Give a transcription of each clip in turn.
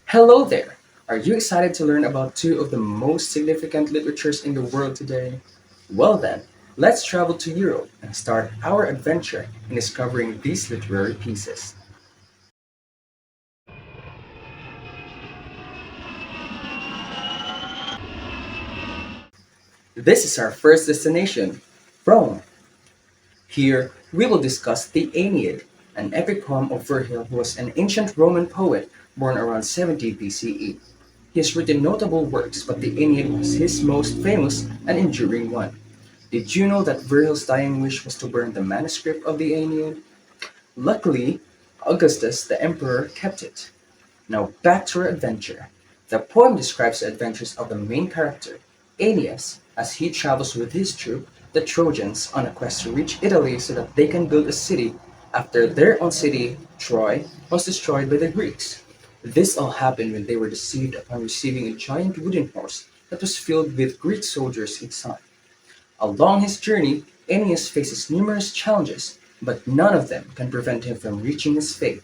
Hello there! Are you excited to learn about two of the most significant literatures in the world today? Well then, let's travel to Europe and start our adventure in discovering these literary pieces. This is our first destination, Rome. Here, we will discuss the Aeneid, an epic poem of Virgil who was an ancient Roman poet born around 70 BCE. He has written notable works, but the Aeneid was his most famous and enduring one. Did you know that Virgil's dying wish was to burn the manuscript of the Aeneid? Luckily, Augustus, the emperor, kept it. Now back to our adventure. The poem describes the adventures of the main character, Aeneas, as he travels with his troop, the Trojans, on a quest to reach Italy so that they can build a city after their own city, Troy, was destroyed by the Greeks. This all happened when they were deceived upon receiving a giant wooden horse that was filled with Greek soldiers inside. Along his journey, Aeneas faces numerous challenges, but none of them can prevent him from reaching his fate.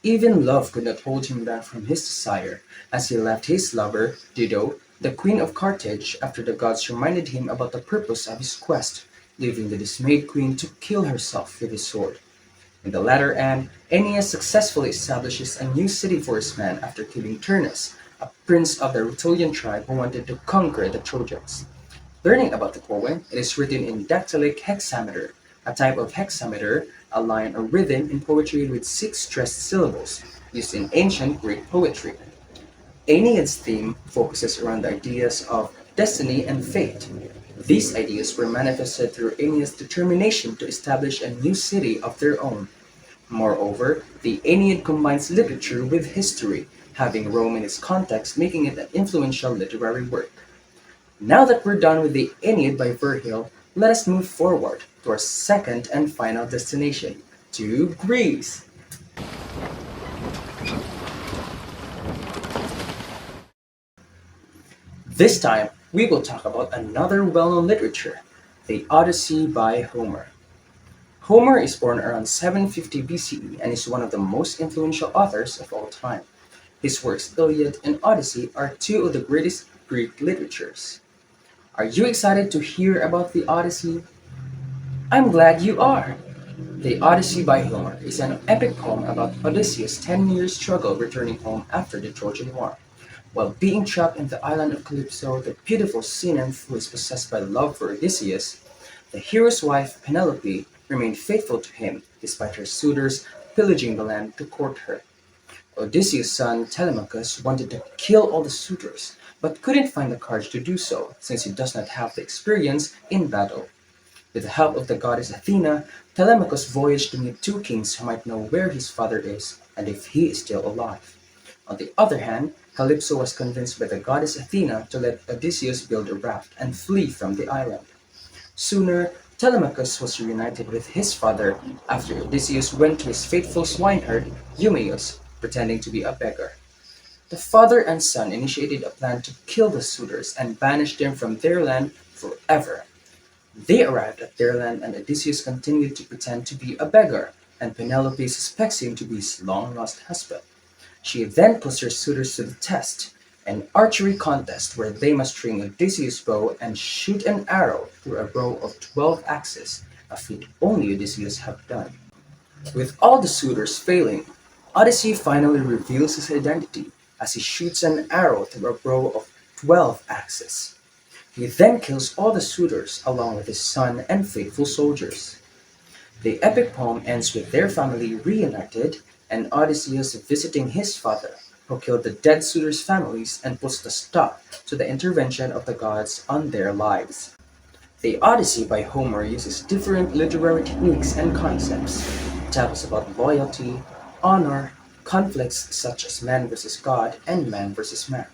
Even love could not hold him back from his desire, as he left his lover, Dido, the queen of Carthage, after the gods reminded him about the purpose of his quest, leaving the dismayed queen to kill herself with his sword. In the latter end, Aeneas successfully establishes a new city for his men after killing Turnus, a prince of the Rutulian tribe who wanted to conquer the Trojans. Learning about the poem, it is written in dactylic hexameter, a type of hexameter, a line or rhythm in poetry with six stressed syllables, used in ancient Greek poetry. Aeneid's theme focuses around the ideas of destiny and fate. These ideas were manifested through Aeneas' determination to establish a new city of their own. Moreover, the Aeneid combines literature with history, having Rome in its context, making it an influential literary work. Now that we're done with the Aeneid by Virgil, let us move forward to our second and final destination, to Greece. This time, we will talk about another well-known literature, the Odyssey by Homer. Homer is born around 750 BCE and is one of the most influential authors of all time. His works Iliad and Odyssey are two of the greatest Greek literatures. Are you excited to hear about the Odyssey? I'm glad you are! The Odyssey by Homer is an epic poem about Odysseus' 10-year struggle returning home after the Trojan War. While being trapped in the island of Calypso, the beautiful sea nymph who is possessed by love for Odysseus, the hero's wife Penelope remained faithful to him despite her suitors pillaging the land to court her. Odysseus' son Telemachus wanted to kill all the suitors, but couldn't find the courage to do so since he does not have the experience in battle. With the help of the goddess Athena, Telemachus voyaged to meet two kings who might know where his father is and if he is still alive. On the other hand, Calypso was convinced by the goddess Athena to let Odysseus build a raft and flee from the island. Sooner, Telemachus was reunited with his father after Odysseus went to his faithful swineherd, Eumaeus, pretending to be a beggar. The father and son initiated a plan to kill the suitors and banish them from their land forever. They arrived at their land and Odysseus continued to pretend to be a beggar, and Penelope suspects him to be his long-lost husband. She then puts her suitors to the test, an archery contest where they must string Odysseus' bow and shoot an arrow through a row of 12 axes, a feat only Odysseus have done. With all the suitors failing, Odyssey finally reveals his identity as he shoots an arrow through a row of 12 axes. He then kills all the suitors along with his son and faithful soldiers. The epic poem ends with their family reunited and Odysseus visiting his father, who killed the dead suitors' families and puts a stop to the intervention of the gods on their lives. The Odyssey by Homer uses different literary techniques and concepts. It tells about loyalty, honor, conflicts such as man versus God and man versus man.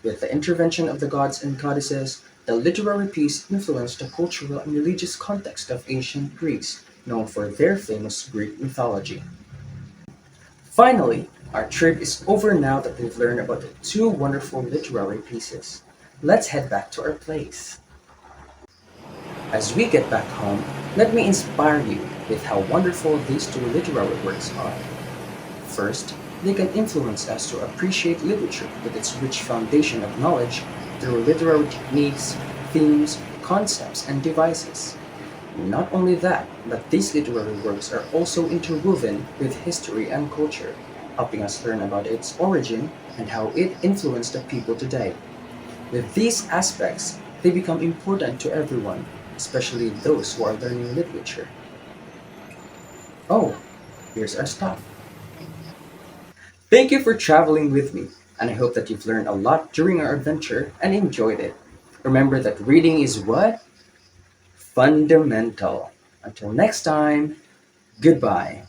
With the intervention of the gods and goddesses, the literary piece influenced the cultural and religious context of ancient Greece, known for their famous Greek mythology. Finally, our trip is over now that we've learned about the two wonderful literary pieces. Let's head back to our place. As we get back home, let me inspire you with how wonderful these two literary works are. First, They can influence us to appreciate literature with its rich foundation of knowledge through literary techniques, themes, concepts, and devices. Not only that, but these literary works are also interwoven with history and culture, helping us learn about its origin and how it influenced the people today. With these aspects, they become important to everyone, especially those who are learning literature. Oh, here's our stop. Thank you for traveling with me, and I hope that you've learned a lot during our adventure and enjoyed it. Remember that reading is what? Fundamental. Until next time, goodbye.